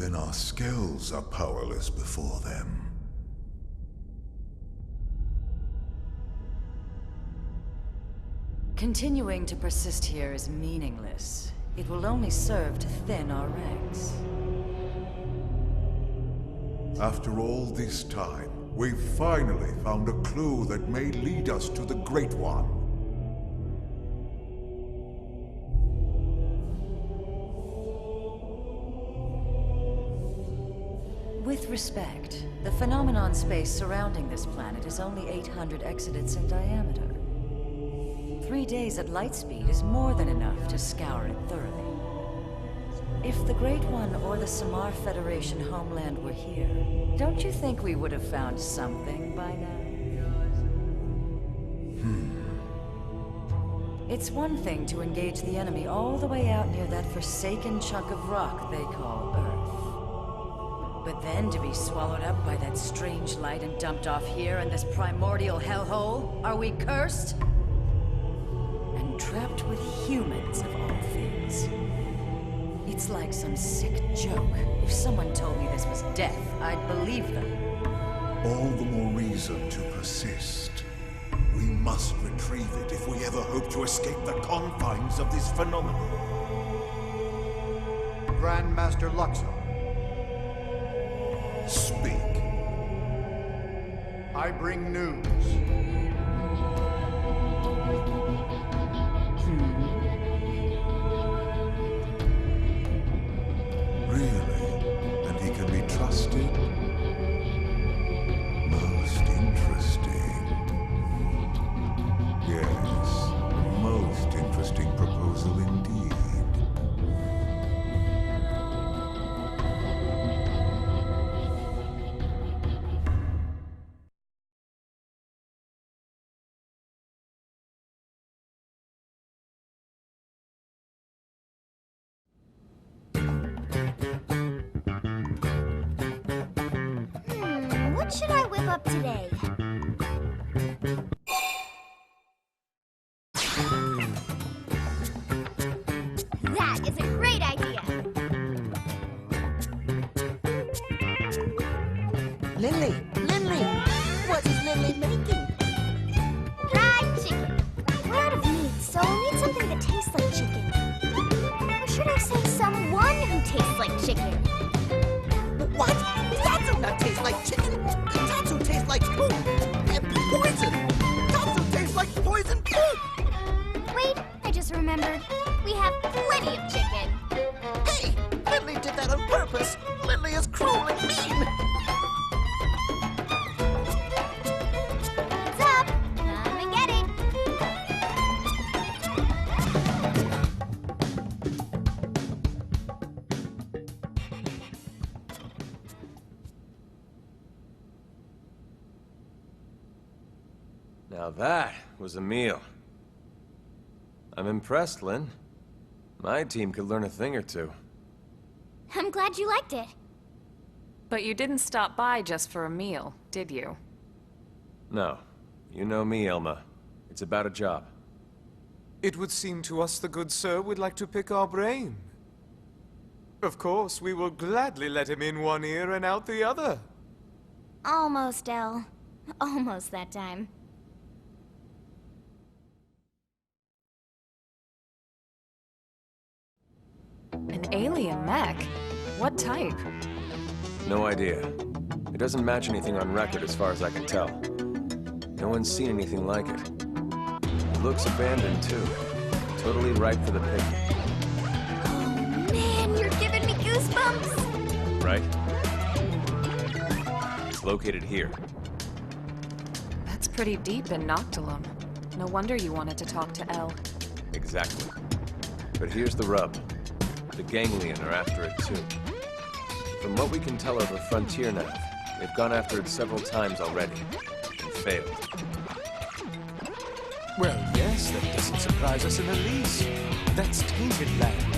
Even our skills are powerless before them. Continuing to persist here is meaningless. It will only serve to thin our ranks. After all this time, we've finally found a clue that may lead us to the Great One. With respect, the phenomenon space surrounding this planet is only 800 exodents in diameter. 3 days at light speed is more than enough to scour it thoroughly. If the Great One or the Samar Federation homeland were here, don't you think we would have found something by now? It's one thing to engage the enemy all the way out near that forsaken chunk of rock they call Earth. But then to be swallowed up by that strange light and dumped off here in this primordial hellhole? Are we cursed? And trapped with humans of all things. It's like some sick joke. If someone told me this was death, I'd believe them. All the more reason to persist. We must retrieve it if we ever hope to escape the confines of this phenomenon. Grandmaster Luxo. Speak. I bring news. Really? And he can be trusted? Most interesting. Yes, most interesting proposal indeed. What should I whip up today? That is a great idea! Lily! Lily! What is Lily making? Fried chicken. We're out of meat, so we'll need something that tastes like chicken. Or should I say someone who tastes like chicken? What? Tatsu not taste like chicken! Tatsu tastes like poop! And poison! Tatsu tastes like poison poop! Wait, I just remembered. We have plenty of chicken. Hey! Lily did that on purpose! Lily is cruel and mean! What's up? Come and get it. Now that was a meal. I'm impressed, Lynn. My team could learn a thing or two. I'm glad you liked it. But you didn't stop by just for a meal, did you? No. You know me, Elma. It's about a job. It would seem to us the good sir would like to pick our brain. Of course, we will gladly let him in one ear and out the other. Almost, Elle. Almost that time. An alien mech? What type? No idea. It doesn't match anything on record as far as I can tell. No one's seen anything like it. It looks abandoned, too. Totally ripe for the picking. Oh man, you're giving me goosebumps! Right? It's located here. That's pretty deep in Noctilum. No wonder you wanted to talk to Elle. Exactly. But here's the rub. The Ganglion are after it, too. From what we can tell over Frontier Nav, they've gone after it several times already, and failed. Well, yes, that doesn't surprise us in the least. That's tainted land.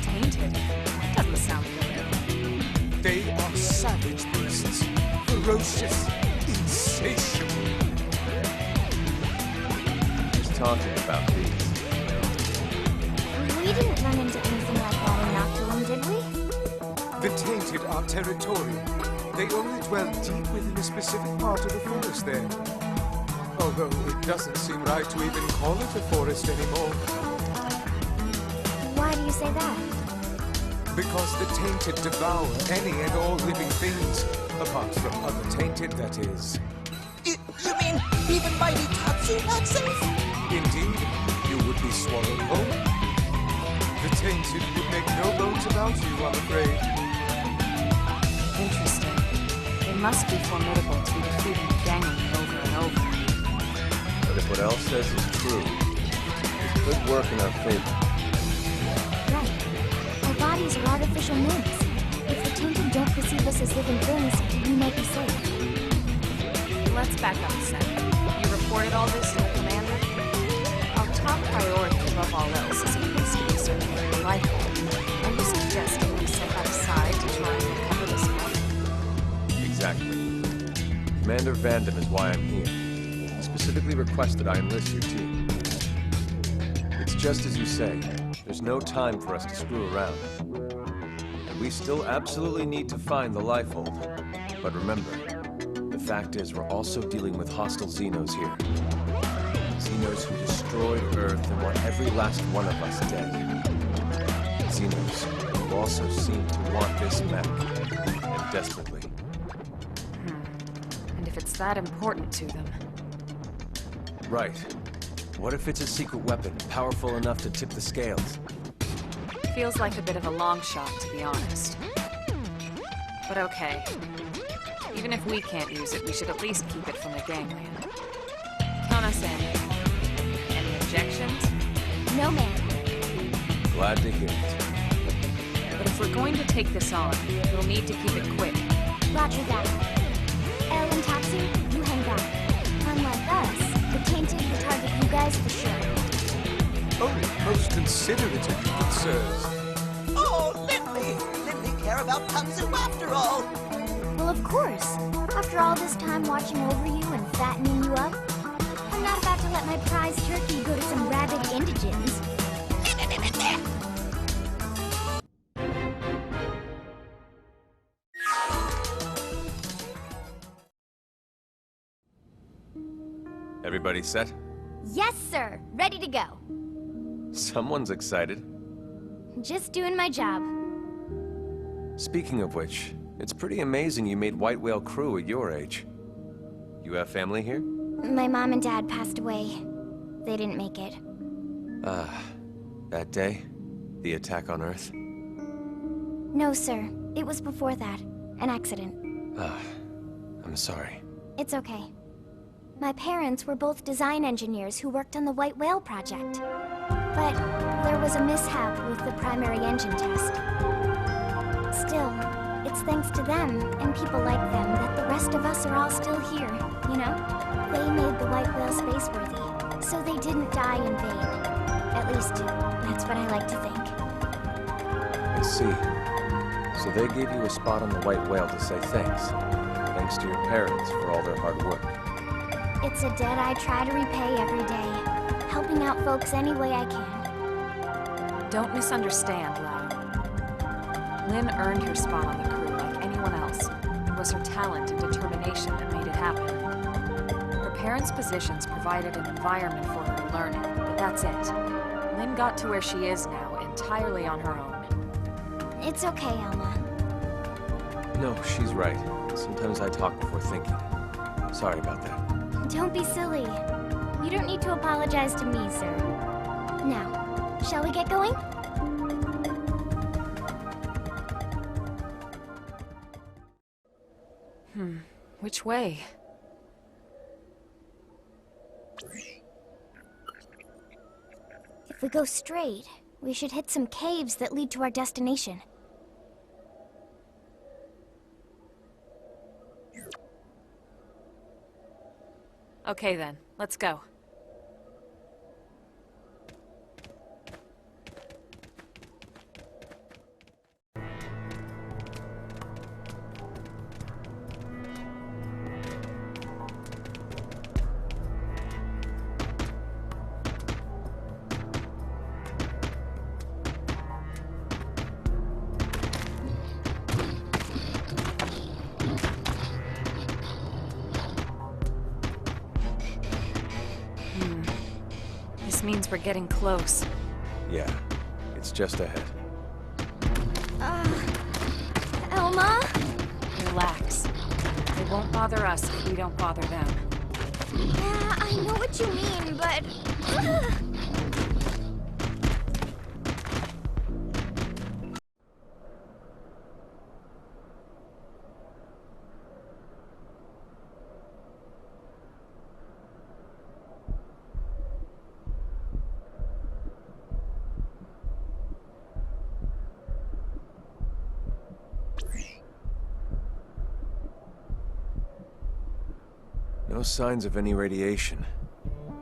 Tainted? That doesn't sound good. They are savage beasts. Ferocious, insatiable. Just talking about these. We didn't run into anything like that in Noctilum, did we? The Tainted are territorial. They only dwell deep within a specific part of the forest there. Although it doesn't seem right to even call it a forest anymore. Why do you say that? Because the Tainted devour any and all living things, apart from other Tainted, that is. You mean even mighty Tatsu not safe? Indeed, you would be swallowed whole. The Tainted would make no bones about you, I'm afraid. Interesting. They must be formidable to be defeating the gangling over and over. But if what Elle says is true, it could work in our favor. Right. Our bodies are artificial nymphs. If the Tainted don't perceive us as living things, we might be safe. Let's back up a second. You reported all this to the commander? Our top priority above all else is supposed to be searching for the life form. Are you suggesting we set that aside to try and recover this money? Exactly. Commander Vandam is why I'm here. He specifically requested I enlist your team. It's just as you say. There's no time for us to screw around. And we still absolutely need to find the life hold. But remember, the fact is we're also dealing with hostile Xenos here. Xenos who destroyed Earth and want every last one of us dead. Xenos who also seem to want this mech, and desperately. And if it's that important to them? Right. What if it's a secret weapon, powerful enough to tip the scales? Feels like a bit of a long shot, to be honest. But okay. Even if we can't use it, we should at least keep it from the gangland. Count us in. Any objections? No, ma'am. Glad to hear it. But if we're going to take this on, we'll need to keep it quick. Roger that. Elle and Tatsu, you hang back. Unlike us, the Tainted will target you guys for sure. Oh, most considerate of you, good sirs. Oh, Lindley care about Tatsu after all. Well, of course. After all this time watching over you and fattening you up, I'm not about to let my prize turkey go to some rabid indigents. Everybody set? Yes, sir. Ready to go. Someone's excited. Just doing my job. Speaking of which, it's pretty amazing you made White Whale crew at your age. You have family here? My mom and dad passed away. They didn't make it. That day? The attack on Earth? No, sir. It was before that. An accident. I'm sorry. It's okay. My parents were both design engineers who worked on the White Whale project. But there was a mishap with the primary engine test. Still, it's thanks to them and people like them that the rest of us are all still here, you know? They made the White Whale spaceworthy, so they didn't die in vain. At least, that's what I like to think. I see. So they gave you a spot on the White Whale to say thanks. Thanks to your parents for all their hard work. It's a debt I try to repay every day, helping out folks any way I can. Don't misunderstand, Lau. Lynn earned her spot on the crew like anyone else. It was her talent and determination that made it happen. Her parents' positions provided an environment for her to learn in, but that's it. Lynn got to where she is now entirely on her own. It's okay, Alma. No, she's right. Sometimes I talk before thinking. Sorry about that. Don't be silly. You don't need to apologize to me, sir. Now, shall we get going? Which way? If we go straight, we should hit some caves that lead to our destination. Okay then, let's go. means we're getting close. Yeah, it's just ahead. Elma? Relax. They won't bother us if we don't bother them. Yeah, I know what you mean, but... No signs of any radiation.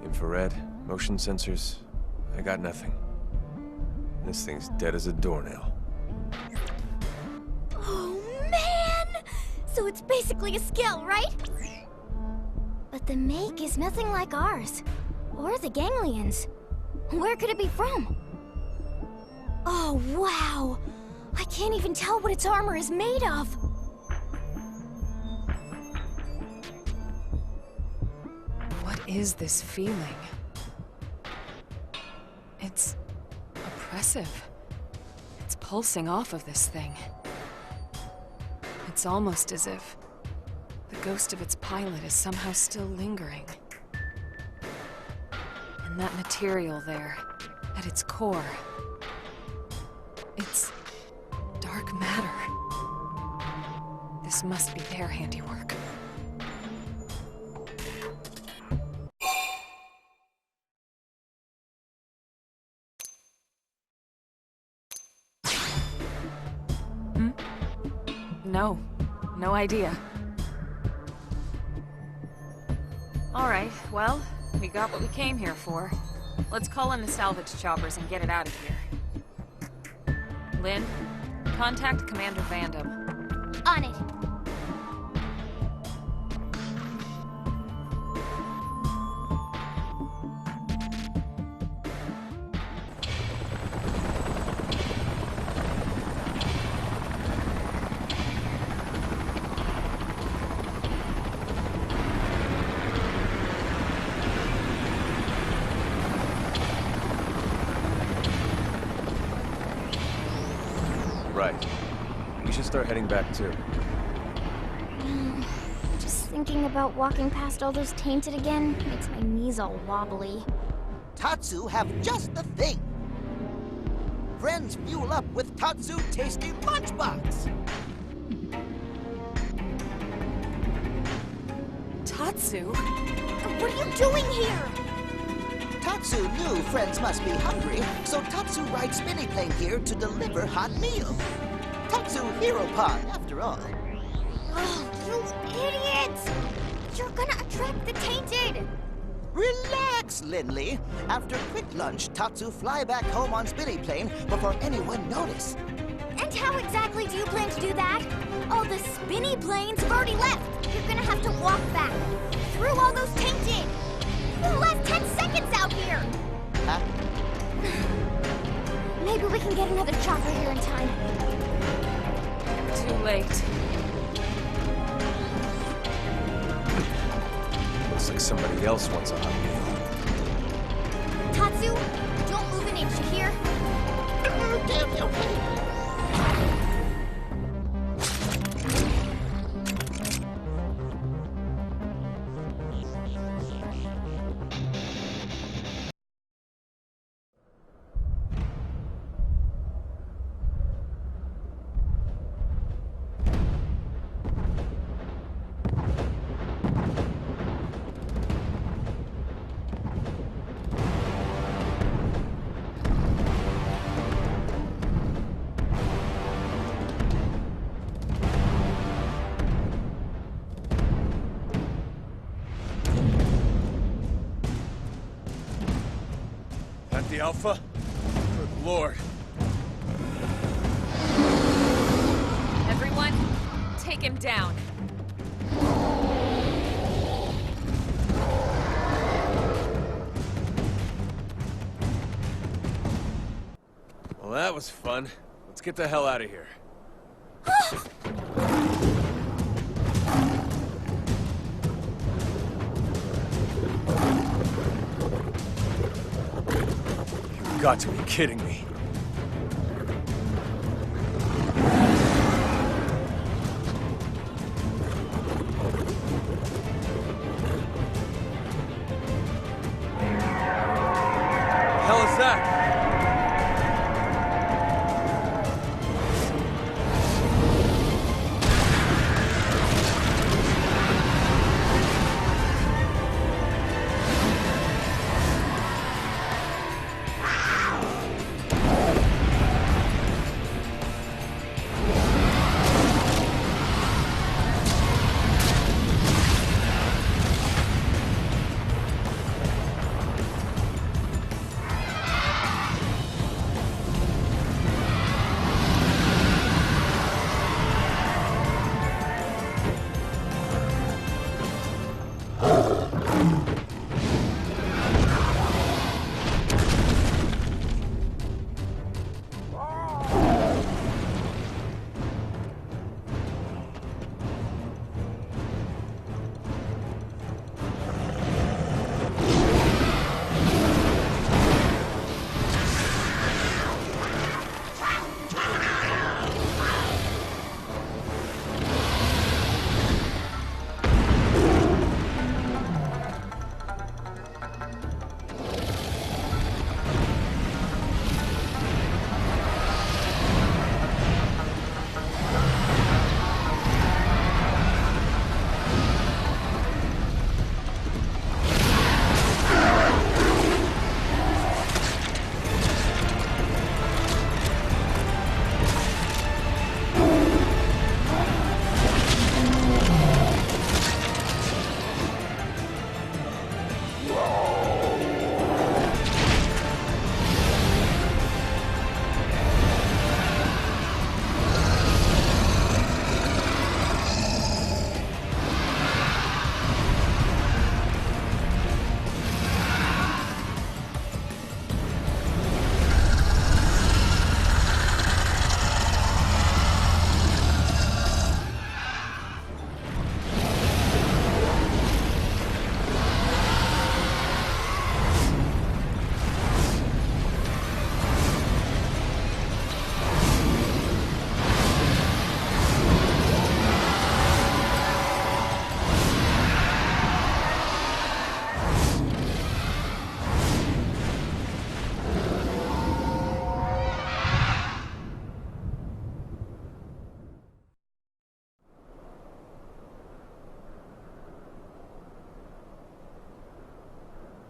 Infrared, motion sensors, I got nothing. This thing's dead as a doornail. Oh, man! So it's basically a skill, right? But the make is nothing like ours. Or the ganglions. Where could it be from? Oh, wow! I can't even tell what its armor is made of. What is this feeling? It's oppressive. It's pulsing off of this thing. It's almost as if the ghost of its pilot is somehow still lingering. And that material there, at its core, it's dark matter. This must be their handiwork. No idea. Alright, well, we got what we came here for. Let's call in the salvage choppers and get it out of here. Lynn, contact Commander Vandam. On it. Right. We should start heading back too. Just thinking about walking past all those tainted again makes my knees all wobbly. Tatsu have just the thing. Friends fuel up with Tatsu Tasty Lunchbox. Tatsu? What are you doing here? Tatsu knew friends must be hungry, so Tatsu rides spinny plane here to deliver hot meal. Tatsu Hero Pod, after all. Oh, you idiots! You're gonna attract the tainted! Relax, Lindley. After quick lunch, Tatsu fly back home on spinny plane before anyone notice. And how exactly do you plan to do that? All the spinny planes have already left. You're gonna have to walk back. Through all those tainted. We'll last 10 seconds out here. Huh? Maybe we can get another chopper here in time. Too late. Looks like somebody else wants a hot meal. Tatsu, don't move an inch, you hear? Damn you. The Alpha? Good lord. Everyone, take him down. Well, that was fun. Let's get the hell out of here. got to be kidding me. Hell is that?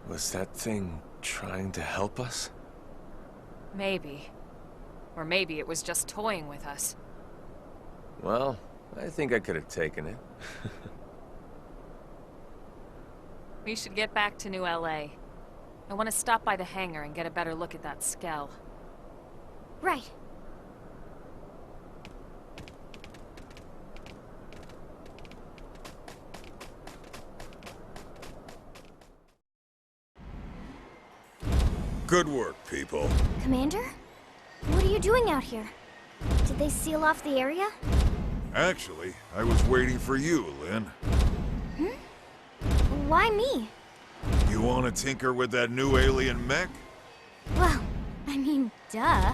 Was that thing trying to help us? Maybe. Or maybe it was just toying with us. Well, I think I could have taken it. We should get back to New LA. I want to stop by the hangar and get a better look at that skell. Right. Good work, people. Commander? What are you doing out here? Did they seal off the area? Actually, I was waiting for you, Lynn. Why me? You want to tinker with that new alien mech? Well, I mean, duh.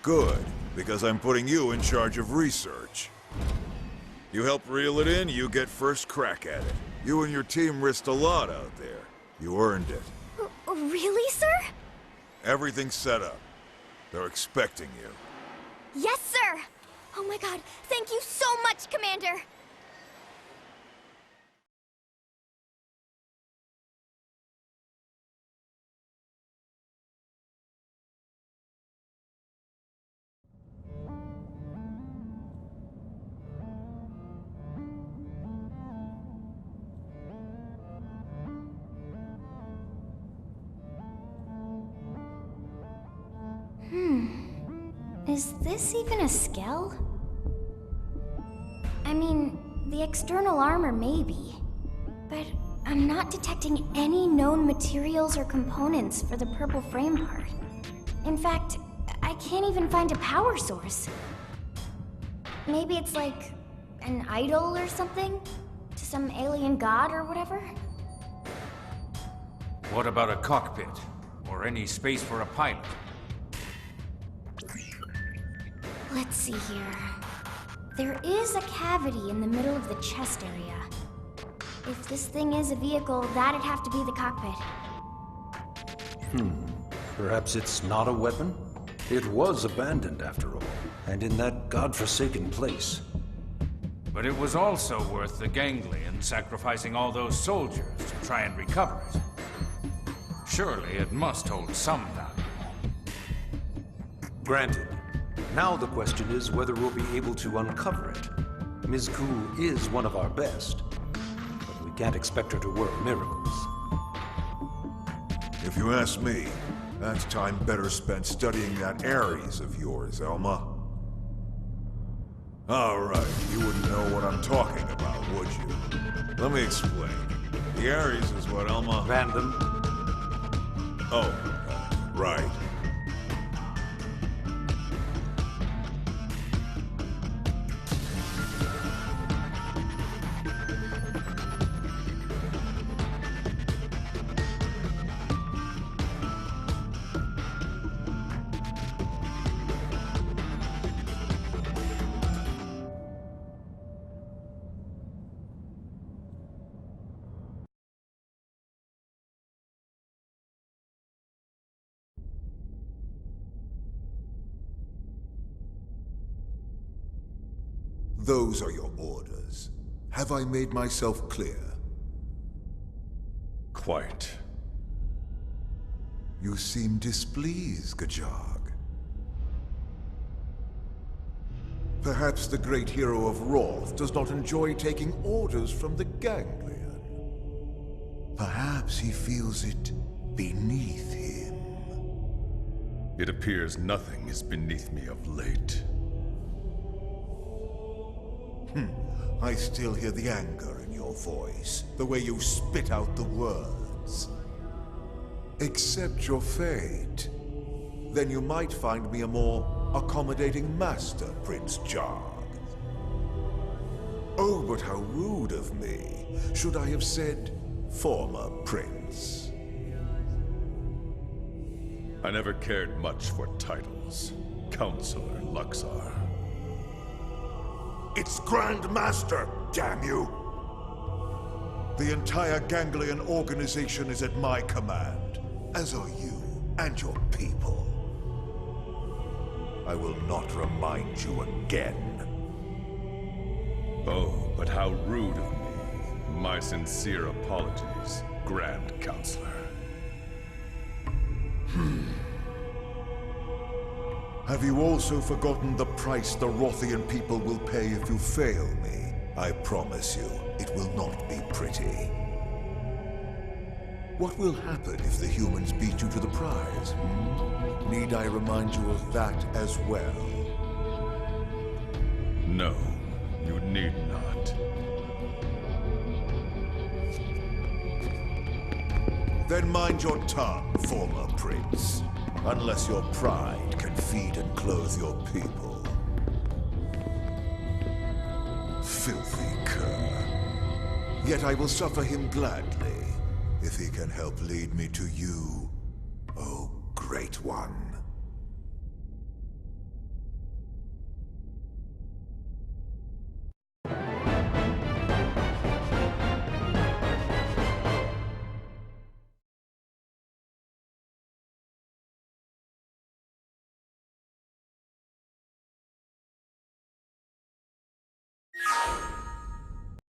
Good, because I'm putting you in charge of research. You help reel it in, you get first crack at it. You and your team risked a lot out there. You earned it. Really, sir? Everything's set up. They're expecting you. Yes, sir! Oh my god, thank you so much, Commander! Is this even a skell? I mean, the external armor maybe, but I'm not detecting any known materials or components for the purple frame part. In fact, I can't even find a power source. Maybe it's like an idol or something? To some alien god or whatever? What about a cockpit? or any space for a pilot. Let's see here. There is a cavity in the middle of the chest area. If this thing is a vehicle, that'd have to be the cockpit. Perhaps it's not a weapon? It was abandoned, after all, and in that godforsaken place. But it was also worth the ganglion sacrificing all those soldiers to try and recover it. Surely it must hold some value. Granted. Now the question is whether we'll be able to uncover it. Ms. Koo is one of our best, but we can't expect her to work miracles. If you ask me, that's time better spent studying that Ares of yours, Elma. All right, you wouldn't know what I'm talking about, would you? Let me explain. The Ares is what Elma... Random. Oh, right. Those are your orders. Have I made myself clear? Quite. You seem displeased, Gajag. Perhaps the great hero of Roth does not enjoy taking orders from the ganglion. Perhaps he feels it beneath him. It appears nothing is beneath me of late. I still hear the anger in your voice, the way you spit out the words. Accept your fate. Then you might find me a more accommodating master, Prince Jarg. Oh, but how rude of me. Should I have said former prince? I never cared much for titles. Counselor Luxar. It's Grand Master, damn you! The entire Ganglion organization is at my command, as are you and your people. I will not remind you again. Oh, but how rude of me. My sincere apologies, Grand Counselor. Have you also forgotten the price the Rothian people will pay if you fail me? I promise you, it will not be pretty. What will happen if the humans beat you to the prize? Need I remind you of that as well? No, you need not. Then mind your tongue, former prince. Unless your pride can feed and clothe your people. Filthy cur. Yet I will suffer him gladly, if he can help lead me to you, oh great one.